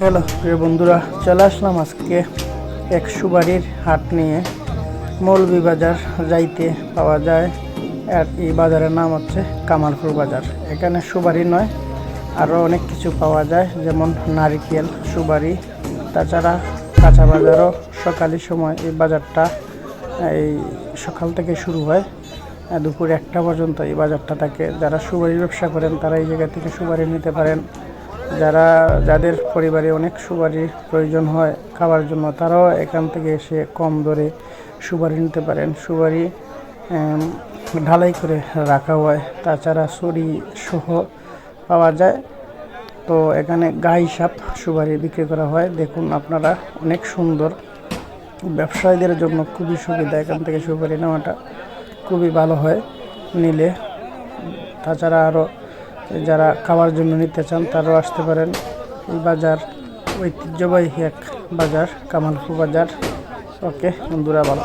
Hello প্রিয় বন্ধুরা, চলে আসলাম আজকে এক সুবারির হাট নিয়ে। মৌলভীবাজার যাইতে পাওয়া যায়, আর এই বাজারের নাম হচ্ছে কামালপুর বাজার। এখানে সুবারি নয়, আরও অনেক কিছু পাওয়া যায়, যেমন নারিকেল, সুবারি, তাছাড়া কাঁচা বাজারও। সকালের সময় এই বাজারটা এই সকাল থেকে শুরু হয়, দুপুর 1টা পর্যন্ত এই বাজারটা থাকে। যারা সুবারির ব্যবসা করেন তারা এই জায়গা থেকে সুবারি নিতে পারেন। যাদের পরিবারে অনেক সুবারির প্রয়োজন হয় খাওয়ার জন্য, তারাও এখান থেকে এসে কম দরে সুবারি নিতে পারেন। সুবারি ঢালাই করে রাখা হয়, তাছাড়া ছড়ি সহ পাওয়া যায়। তো এখানে গা হিসাব সুবারি বিক্রি করা হয়। দেখুন আপনারা, অনেক সুন্দর। ব্যবসায়ীদের জন্য খুবই সুবিধা, এখান থেকে সুপারি নেওয়াটা খুবই ভালো হয় নিলে। তাছাড়া আরও যারা খাওয়ার জন্য নিতে চান তারাও আসতে পারেন। এই বাজার ঐতিহ্যবাহী এক বাজার, কামালপুর বাজার। ওকে বন্ধুরা, ভালো।